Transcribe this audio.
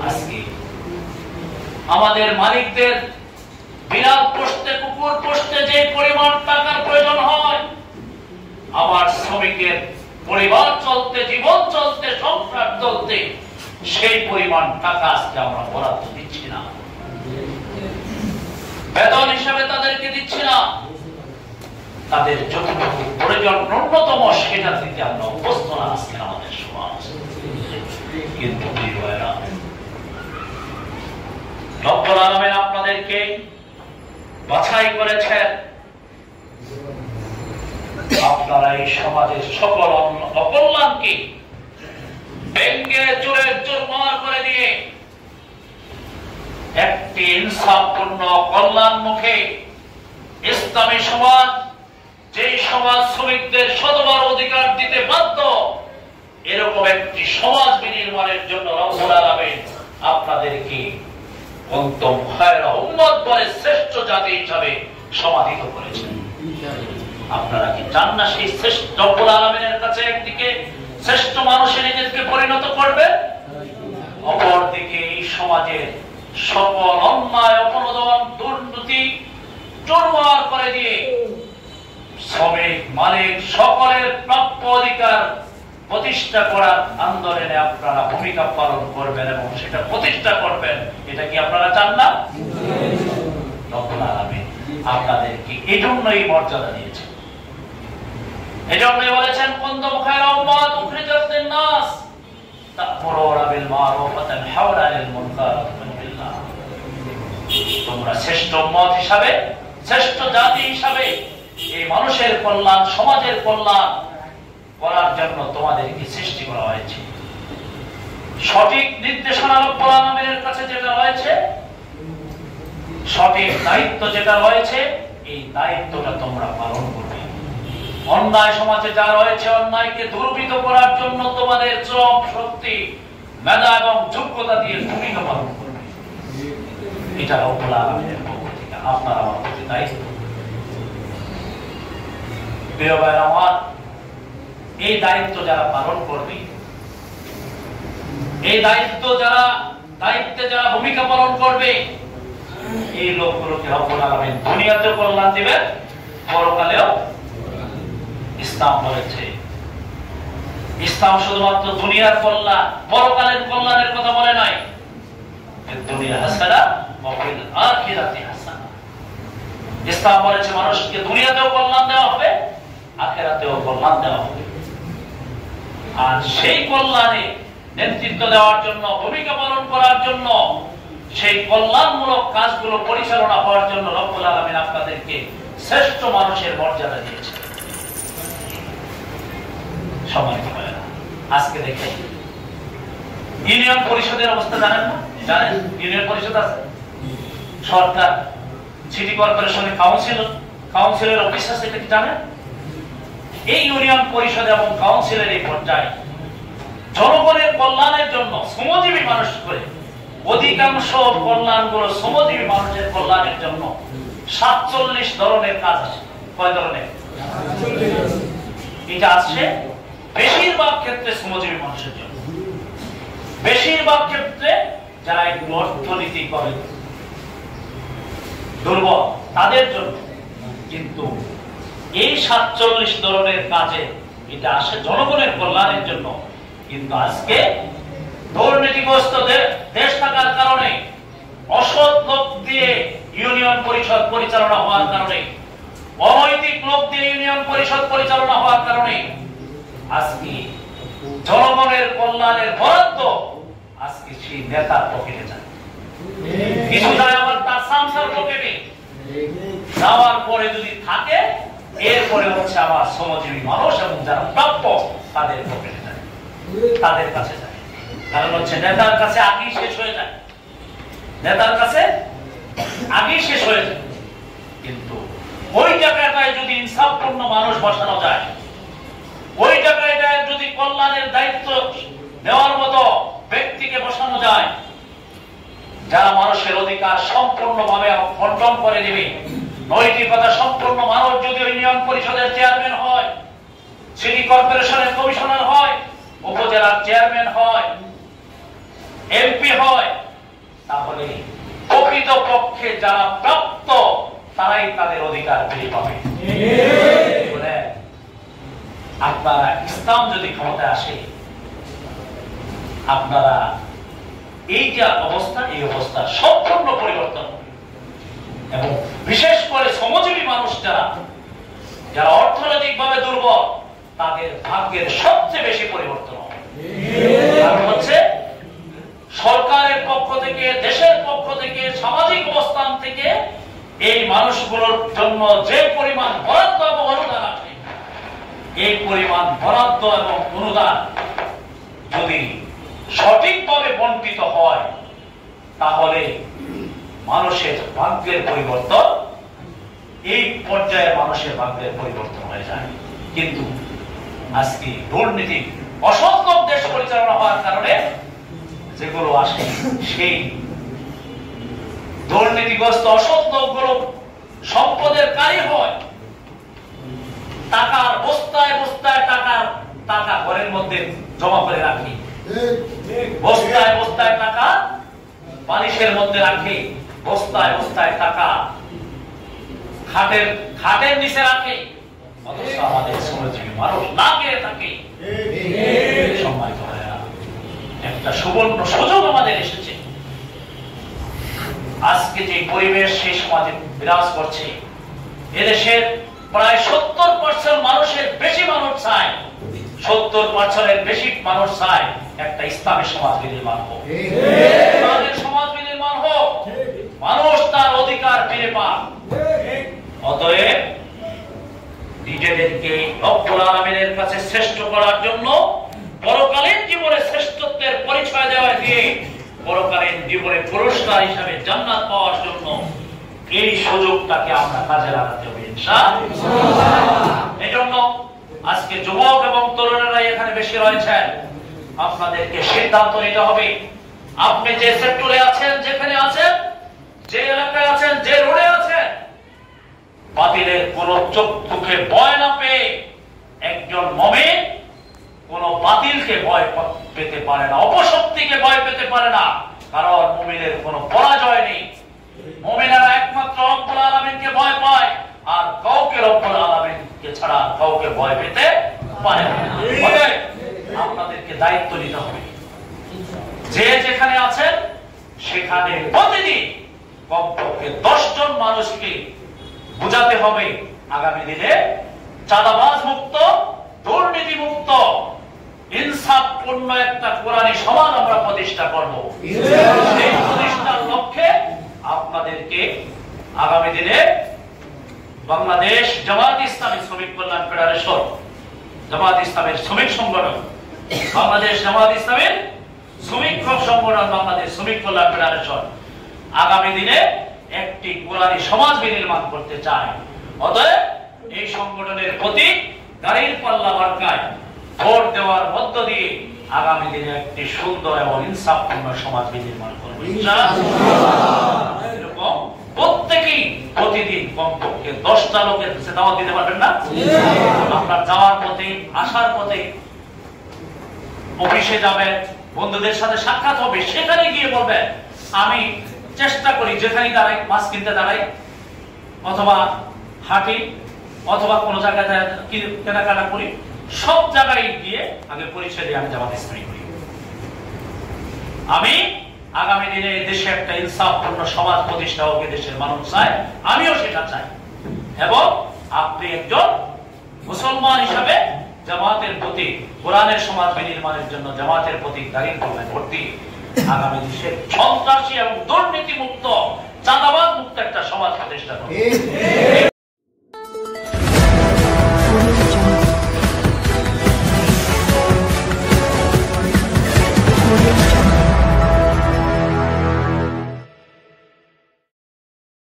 আজকে আমাদের মালিকদের বিড়াল পোষতে, কুকুর পোষতে যে পরিমাণ টাকার প্রয়োজন হয়, আবার শ্রমিকের পরিবার চলতে, জীবন চলতে, সংসার চলতে সেই পরিমাণ টাকা আজকে আমরা বরাদ্দ দিচ্ছি না, বেতন হিসাবে তাদেরকে দিচ্ছি না। তাদের যতটুকু প্রয়োজন ন্যূনতম সেটা দিতে আমরা অভ্যস্ত না আজকে আমাদের সমাজ। কিন্তু রব্বুল আলামিন আপনাদেরকে বাছাই করেছেন, আপনারা এই সমাজের সকল অকল্যাণকে ভেঙে চুরে চুরমার করে দিয়ে একটি ইনসাফপূর্ণ কল্যাণমুখী ইসলামী সমাজ, যেই সমাজ শ্রমিকদের শতবার অধিকার দিতে বাধ্য, এরকম একটি সমাজ বিনির্মাণের জন্য রব্বুল আলামিন আপনাদেরকে কুনতুম খায়রা উম্মাত বলে শ্রেষ্ঠ জাতি হিসাবে সমাধিত করেছেন। আপনারা কি চান না সেই শ্রেষ্ঠ রব্বুল আলামিনের কাছে একদিকে শ্রেষ্ঠ মানুষে নিজেকে পরিণত করবে, অপরদিকে এই সমাজের সকল অন্যায়, অপরাধ, দুর্নীতি চুরমার করে দিয়ে শ্রমিক, মালিক সকলের প্রাপ্য অধিকার প্রতিষ্ঠা করার আন্দোলনে আপনারা ভূমিকা পালন করবেন এবং সেটা প্রতিষ্ঠা করবেন? এটা কি আপনারা চান না? রব্বুল আলামিন আপনাদেরকে এই জন্যই মর্যাদা দিয়েছেন, এজন্যই বলেছেন কুনতুম খায়রা উম্মাত উখরিজাত লিন-নাস তা'মুরুনা বিল মা'রুফ ওয়া তানহাউনা আনিল মুনকার ওয়া তু'মিনুনা বিল্লাহ। তোমরা শ্রেষ্ঠ উম্মত হিসাবে, শ্রেষ্ঠ জাতি হিসাবে এই মানুষের কল্যাণ, সমাজের কল্যাণ করার জন্য তোমাদেরকে সৃষ্টি করা হয়েছে। সঠিক নির্দেশনা রব্বুল আলামিনের কাছে যেটা রয়েছে, সঠিক দায়িত্ব যেটা রয়েছে, এই দায়িত্বটা তোমরা পালন করবে। অন্যায় সমাজে যা রয়েছে, অন্যায়কে দুর্বৃত্ত করার জন্য তোমাদের শ্রম, শক্তি, মেধা এবং যোগ্যতা দিয়ে ভূমিকা পালন করবে। এটা রব্বুল আলামিনের পক্ষ থেকে আপনার আমার প্রতি দায়িত্ব। প্রিয় ভাইরা আমার, এই দায়িত্ব যারা পালন করবে, এই দায়িত্বে যারা ভূমিকা পালন করবে, এই লোকগুলোকে রব্বুল আলামিন দুনিয়াতেও কল্যাণ দিবেন, পরকালেও। ইসলাম বলেছে, ইসলাম শুধুমাত্র দুনিয়ার কল্যাণ, পরকালের কল্যাণের কথা বলে নাই। দুনিয়া হাসানা ওয়া ফিল আখিরাতি হাসানা। ইসলাম বলেছে মানুষকে দুনিয়াতেও কল্যাণ দেওয়া হবে, আখিরাতেও কল্যাণ দেওয়া হবে। আর সেই কল্যাণে নেতৃত্ব দেওয়ার জন্য, ভূমিকা পালন করার জন্য, সেই কল্যাণমূলক কাজগুলো পরিচালনা হওয়ার জন্য রব্বুল আলামিন আপনাদেরকে শ্রেষ্ঠ মানুষের মর্যাদা দিয়েছেন। সম্মানিত ভাইরা, আজকে দেখেন ইউনিয়ন পরিষদের অবস্থা জানেন না? জানেন ইউনিয়ন পরিষদ আছে, সরকার, সিটি কর্পোরেশনের কাউন্সিলের অফিস আছে, এটা কি জানেন? এই ইউনিয়ন পরিষদ এবং কাউন্সিলের এই পর্যায়ে জনগণের কল্যাণের জন্য, শ্রমজীবী মানুষ করে অধিকাংশ কল্যাণগুলো শ্রমজীবী মানুষের কল্যাণের জন্য 47 ধরনের কাজ আছে। কয় ধরনের? এটা আছে বেশিরভাগ ক্ষেত্রে শ্রমজীবী মানুষের জন্য, বেশিরভাগ ক্ষেত্রে যারা একটু অর্থনীতি করে দুর্বল তাদের জন্য। কিন্তু এই 47 ধরনের কাজে এটা আসে জনগণের কল্যাণের জন্য। কিন্তু আজকে দুর্নীতিগ্রস্ত দেশ থাকার কারণে, অসৎ লোক দিয়ে ইউনিয়ন পরিষদ পরিচালনা হওয়ার কারণে, অনৈতিক লোক দিয়ে ইউনিয়ন পরিষদ পরিচালনা হওয়ার কারণে আজকে জনগণের কল্যাণের বরাদ্দ আজকে সেই নেতার পকেটে যায়, কিছু যায় আবার তার সংসার পকেটে। যাওয়ার পরে যদি থাকে, এরপরে হচ্ছে আবার শ্রমজীবী মানুষ এবং যারা প্রাপ্য তাদের পকেটে যায়, তাদের কাছে যায়। কারণ হচ্ছে নেতার কাছে আগেই শেষ হয়ে যায়, নেতার কাছে আগেই শেষ হয়ে যায়। কিন্তু ওই জায়গাটায় যদি ইনসাফপূর্ণ মানুষ বসানো যায়, ওই জায়গায় যদি কল্যাণের দায়িত্ব নেওয়ার মতো ব্যক্তিকে বসানো যায়, যারা মানুষের অধিকার সম্পূর্ণভাবে বন্টন করে দেবে, নৈতিকতা সম্পূর্ণ মানুষ যদি ইউনিয়ন পরিষদের চেয়ারম্যান হয়, সিটি কর্পোরেশনের কমিশনার হয়, উপজেলার চেয়ারম্যান হয়, হয় তাহলে প্রকৃত পক্ষে যারা প্রাপ্ত তারাই তাদের অধিকার ফিরে পাবে। আপনারা ইসলাম যদি ক্ষমতায় আসে, আপনারা এই যে অবস্থা, এই অবস্থা সম্পূর্ণ পরিবর্তন হবে এবং বিশেষ করে শ্রমজীবী মানুষ যারা অর্থনৈতিক ভাবে দুর্বল, তাদের ভাগ্যের সবচেয়ে বেশি পরিবর্তন হবে। কারণ হচ্ছে সরকারের পক্ষ থেকে, দেশের পক্ষ থেকে, সামাজিক অবস্থান থেকে এই মানুষগুলোর জন্য যে পরিমাণ বরাদ্দ এবং অনুদান আছে, এই পরিমাণ বরাদ্দ এবং অনুদান যদি সঠিকভাবে বণ্টিত হয় তাহলে মানুষের ভাগ্যের পরিবর্তন, এই পর্যায়ে মানুষের ভাগ্যের পরিবর্তন হয়ে যায়। কিন্তু আজকে দুর্নীতি, অসৎ লোক দেশ পরিচালনা হওয়ার কারণে যেগুলো আসে, সেই দুর্নীতিগ্রস্ত অসৎ লোকগুলো সম্পদের কারী হয়। টাকার বস্তায় বস্তায় টাকা ঘরের মধ্যে জমা করে রাখি, বস্তায় বস্তায় টাকা বালিশের মধ্যে রাখে, বস্তায় বস্তায় টাকা খাটের নিচে রাখে, অথচ আমাদের শ্রমজীবী মানুষ না পেয়ে থাকে। একটা সুবর্ণ সুযোগ আমাদের এসেছে। আজকে যে পরিবেশ সেই সমাজে বিরাজ করছে, এদেশের প্রায় 70% মানুষের বেশি মানুষ চায়, 70%-এর বেশি মানুষ চায় একটা ইসলামী সমাজ বিনির্মাণ হোক, ইসলামের সমাজ বিনির্মাণ হোক, মানুষ তার অধিকার ফিরে পাক। অতএব নিজেদেরকে রব্বুল আলামিনের কাছে শ্রেষ্ঠ করার জন্য, পরকালীন জীবনে শ্রেষ্ঠত্বের পরিচয় দেওয়া দিয়ে পরকালীন জীবনে পুরস্কার হিসাবে জান্নাত পাওয়ার জন্য এই সুযোগটাকে আমরা কাজে লাগাতে হবে ইনশাআল্লাহ। এজন্য আজকে যুবক এবং তরুণেরা এখানে বেশি রয়েছেন, আপনাদেরকে সিদ্ধান্ত নিতে হবে। আপনি যে সেক্টরে আছেন, যেখানে আছেন, যে এলাকায় আছেন, যে রোডে আছেন, বাতিলের কোন চোখে ভয় না পেয়ে একজন মুমিন কোন বাতিলকে ভয় পেতে পারে না, অপশক্তিকে ভয় পেতে পারে না, কারণ মুমিনের কোনো পরাজয় নেই। মুমিনেরা একমাত্র রব্বুল আলামিনকে ভয় পায়, আর কাউকে রব্বুল আলামিনকে ছাড়া কাউকে ভয় পেতে পারে না। আপনাদেরকে দায়িত্ব নিতে হবে, যে যেখানে আছেন সেখানে প্রতিদিন কমপক্ষে 10 জন মানুষকে বুঝাতে হবে আগামী দিনে চাঁদাবাজ মুক্ত, দুর্নীতি মুক্ত, ইনসাফপূর্ণ একটা কোরআনী সমাজ আমরা প্রতিষ্ঠা করব। সেই প্রতিষ্ঠার লক্ষ্যে আপনাদেরকে আগামী দিনে বাংলাদেশ জামাত ইসলামী শ্রমিক কল্যাণ ফেডারেশন, জামাত ইসলামের শ্রমিক সংগঠন, বাংলাদেশ জামাত ইসলামের শ্রমিক সংগঠন, বাংলাদেশ শ্রমিক কল্যাণ ফেডারেশন আগামী দিনে একটি কোরআনী সমাজ বিনির্মাণ করতে চায়। অতএব এই সংগঠনের প্রতি গাড়ির পাল্লা মার্কায় ভোট দেওয়ার মধ্য দিয়ে আগামী দিনে একটি সুন্দর এবং ইনসাফপূর্ণ সমাজ বিনির্মাণ করব ইনশাআল্লাহ। এরকম প্রত্যেকেই প্রতিদিন কমপক্ষে 10টা লোকের কাছে দাওয়াত দিতে পারবেন না? আপনার যাওয়ার পথে, আসার পথে, অফিসে যাবেন, বন্ধুদের সাথে সাক্ষাৎ হবে, সেখানে গিয়ে বলবেন আমি চেষ্টা করি যেখানে দাঁড়াই, মাছ কিনতে দাঁড়াই অথবা হাঁটি অথবা কোনো জায়গায় কেনাকাটা করি, সব জায়গায় গিয়ে আগে পরিচয় দিয়ে আমি জামাত ইসলামী করি। আমি আগামী দিনে দেশে একটা ইনসাফপূর্ণ সমাজ প্রতিষ্ঠা হোক, দেশের মানুষ চায়, আমিও সেটা চাই। এবং আপনি একজন মুসলমান হিসাবে জামাতের প্রতি, কোরআনের সমাজ বিনির্মাণের জন্য জামাতের প্রতি দাঁড়িয়ে করবেন ভর্তি। আগামী দেশের সন্ত্রাসী এবং দুর্নীতি মুক্ত, চাঁদাবাজ মুক্ত একটা সমাজ প্রতিষ্ঠা করবেন।